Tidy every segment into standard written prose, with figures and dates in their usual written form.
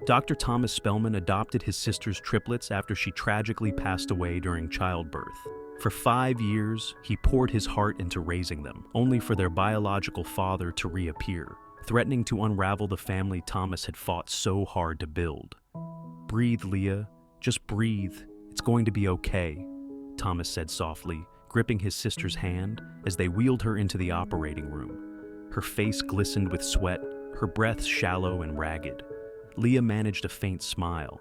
Dr. Thomas Spellman adopted his sister's triplets after she tragically passed away during childbirth. For 5 years, he poured his heart into raising them, only for their biological father to reappear, threatening to unravel the family Thomas had fought so hard to build. "Breathe, Leah. Just breathe. It's going to be okay," Thomas said softly, gripping his sister's hand as they wheeled her into the operating room. Her face glistened with sweat, her breath shallow and ragged. Leah managed a faint smile.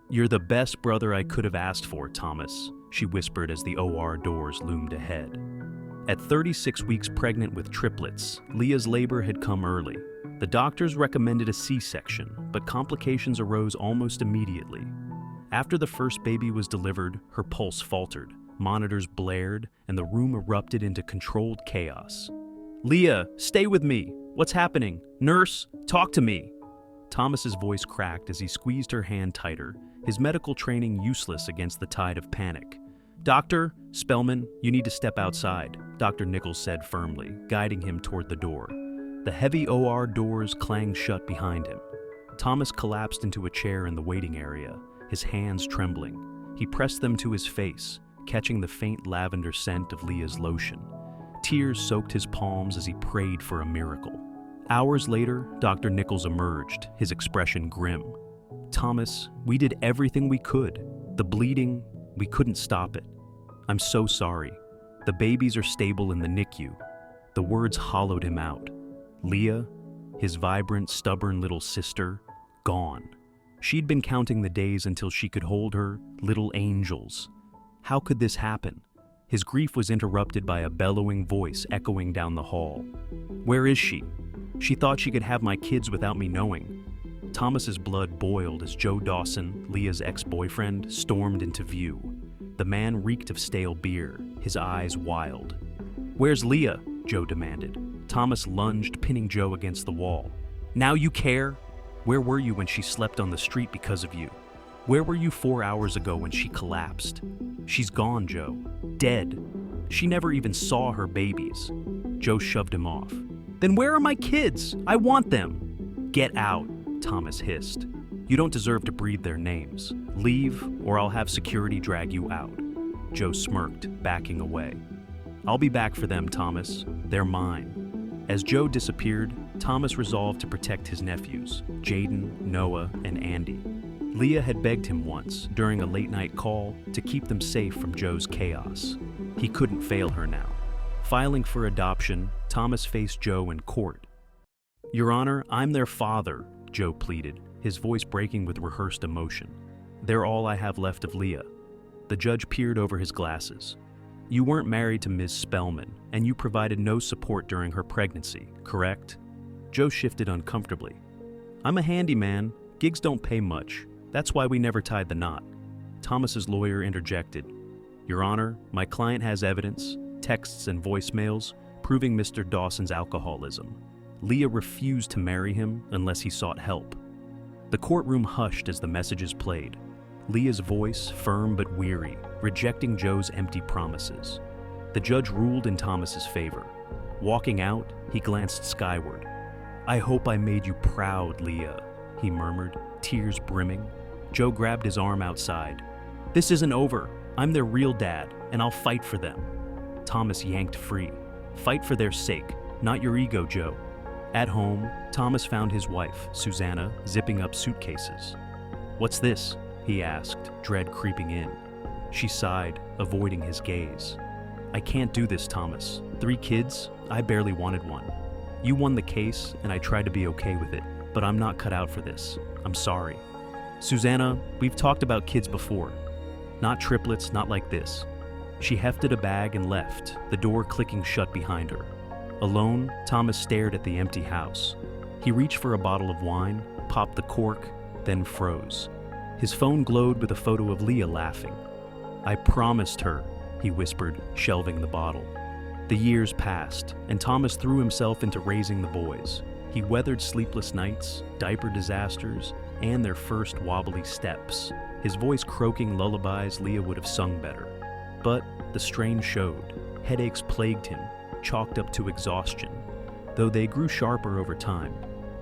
"You're the best brother I could have asked for, Thomas," she whispered as the OR doors loomed ahead. At 36 weeks pregnant with triplets, Leah's labor had come early. The doctors recommended a C-section, but complications arose almost immediately. After the first baby was delivered, her pulse faltered, monitors blared, and the room erupted into controlled chaos. "Leah, stay with me! What's happening? Nurse, talk to me!" Thomas's voice cracked as he squeezed her hand tighter, his medical training useless against the tide of panic. "Dr. Spellman, you need to step outside," Dr. Nichols said firmly, guiding him toward the door. The heavy OR doors clanged shut behind him. Thomas collapsed into a chair in the waiting area, his hands trembling. He pressed them to his face, catching the faint lavender scent of Leah's lotion. Tears soaked his palms as he prayed for a miracle. Hours later, Dr. Nichols emerged, his expression grim. "Thomas, we did everything we could. The bleeding, we couldn't stop it. I'm so sorry. The babies are stable in the NICU." The words hollowed him out. Leah, his vibrant, stubborn little sister, gone. She'd been counting the days until she could hold her little angels. How could this happen? His grief was interrupted by a bellowing voice echoing down the hall. "Where is she? She thought she could have my kids without me knowing." Thomas's blood boiled as Joe Dawson, Leah's ex-boyfriend, stormed into view. The man reeked of stale beer, his eyes wild. "Where's Leah?" Joe demanded. Thomas lunged, pinning Joe against the wall. "Now you care? Where were you when she slept on the street because of you? Where were you 4 hours ago when she collapsed? She's gone, Joe. Dead. She never even saw her babies." Joe shoved him off. "Then where are my kids? I want them." "Get out," Thomas hissed. "You don't deserve to breathe their names. Leave, or I'll have security drag you out." Joe smirked, backing away. "I'll be back for them, Thomas. They're mine." As Joe disappeared, Thomas resolved to protect his nephews, Jaden, Noah, and Andy. Leah had begged him once, during a late-night call, to keep them safe from Joe's chaos. He couldn't fail her now. Filing for adoption, Thomas faced Joe in court. "Your Honor, I'm their father," Joe pleaded, his voice breaking with rehearsed emotion. "They're all I have left of Leah." The judge peered over his glasses. "You weren't married to Ms. Spellman, and you provided no support during her pregnancy, correct?" Joe shifted uncomfortably. "I'm a handyman. Gigs don't pay much. That's why we never tied the knot." Thomas's lawyer interjected. "Your Honor, my client has evidence, texts and voicemails, proving Mr. Dawson's alcoholism. Leah refused to marry him unless he sought help." The courtroom hushed as the messages played. Leah's voice, firm but weary, rejecting Joe's empty promises. The judge ruled in Thomas's favor. Walking out, he glanced skyward. "I hope I made you proud, Leah," he murmured, tears brimming. Joe grabbed his arm outside. "This isn't over. I'm their real dad, and I'll fight for them." Thomas yanked free. "Fight for their sake, not your ego, Joe." At home, Thomas found his wife, Susanna, zipping up suitcases. "What's this?" he asked, dread creeping in. She sighed, avoiding his gaze. "I can't do this, Thomas. 3 kids? I barely wanted one. You won the case, and I tried to be okay with it, but I'm not cut out for this. I'm sorry. Susanna, we've talked about kids before. Not triplets, not like this." She hefted a bag and left, the door clicking shut behind her. Alone, Thomas stared at the empty house. He reached for a bottle of wine, popped the cork, then froze. His phone glowed with a photo of Leah laughing. "I promised her," he whispered, shelving the bottle. The years passed, and Thomas threw himself into raising the boys. He weathered sleepless nights, diaper disasters, and their first wobbly steps, his voice croaking lullabies Leah would have sung better. But the strain showed. Headaches plagued him, chalked up to exhaustion, though they grew sharper over time.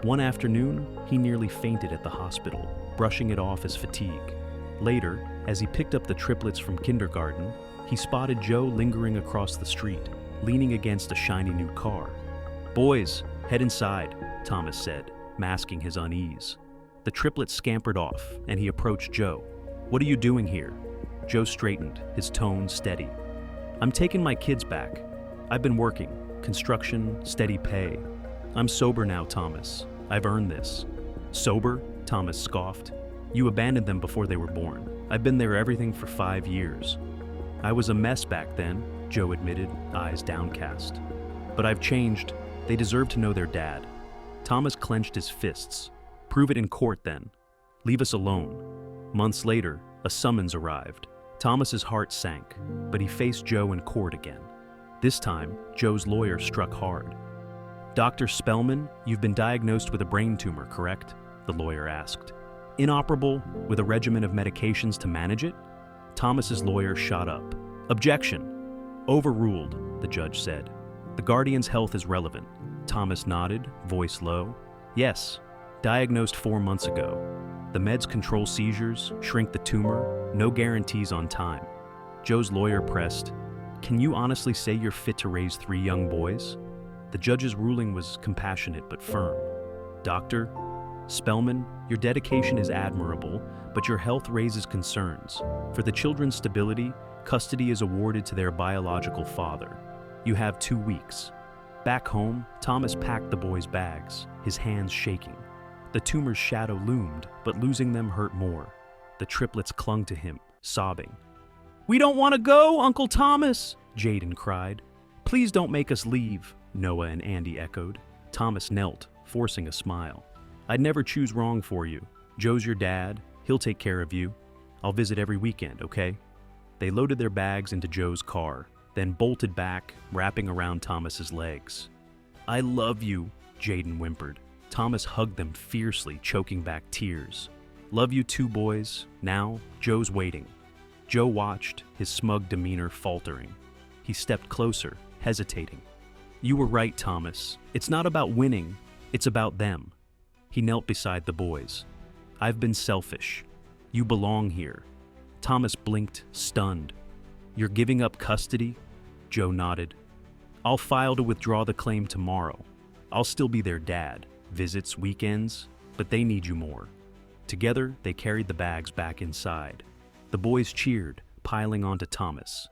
One afternoon, he nearly fainted at the hospital. brushing it off as fatigue. Later, as he picked up the triplets from kindergarten, he spotted Joe lingering across the street, leaning against a shiny new car. "Boys, head inside," Thomas said, masking his unease. The triplets scampered off, and he approached Joe. "What are you doing here?" Joe straightened, his tone steady. "I'm taking my kids back. I've been working. Construction, steady pay. I'm sober now, Thomas. I've earned this." "Sober?" Thomas scoffed. "You abandoned them before they were born. I've been there everything for 5 years." "I was a mess back then," Joe admitted, eyes downcast. "But I've changed. They deserve to know their dad." Thomas clenched his fists. "Prove it in court then. Leave us alone." Months later, a summons arrived. Thomas's heart sank, but he faced Joe in court again. This time, Joe's lawyer struck hard. "Dr. Spellman, you've been diagnosed with a brain tumor, correct?" the lawyer asked. "Inoperable, with a regimen of medications to manage it?" Thomas's lawyer shot up. "Objection." "Overruled," the judge said. "The guardian's health is relevant." Thomas nodded, voice low. "Yes, diagnosed 4 months ago. The meds control seizures, shrink the tumor, no guarantees on time." Joe's lawyer pressed, "Can you honestly say you're fit to raise 3 young boys?" The judge's ruling was compassionate but firm. "Dr. Spellman, your dedication is admirable, but your health raises concerns. For the children's stability, custody is awarded to their biological father. You have 2 weeks." Back home, Thomas packed the boys' bags, his hands shaking. The tumor's shadow loomed, but losing them hurt more. The triplets clung to him, sobbing. "We don't want to go, Uncle Thomas!" Jaden cried. "Please don't make us leave," Noah and Andy echoed. Thomas knelt, forcing a smile. "I'd never choose wrong for you. Joe's your dad. He'll take care of you. I'll visit every weekend, okay?" They loaded their bags into Joe's car, then bolted back, wrapping around Thomas's legs. "I love you," Jaden whimpered. Thomas hugged them fiercely, choking back tears. "Love you too, boys. Now, Joe's waiting." Joe watched, his smug demeanor faltering. He stepped closer, hesitating. "You were right, Thomas. It's not about winning, it's about them." He knelt beside the boys. "I've been selfish. You belong here." Thomas blinked, stunned. "You're giving up custody?" Joe nodded. "I'll file to withdraw the claim tomorrow. I'll still be their dad, visits, weekends, but they need you more." Together, they carried the bags back inside. The boys cheered, piling onto Thomas.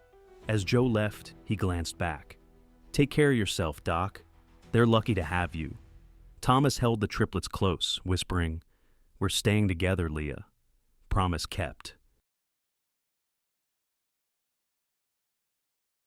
As Joe left, he glanced back. "Take care of yourself, Doc. They're lucky to have you." Thomas held the triplets close, whispering, "We're staying together, Leah." Promise kept.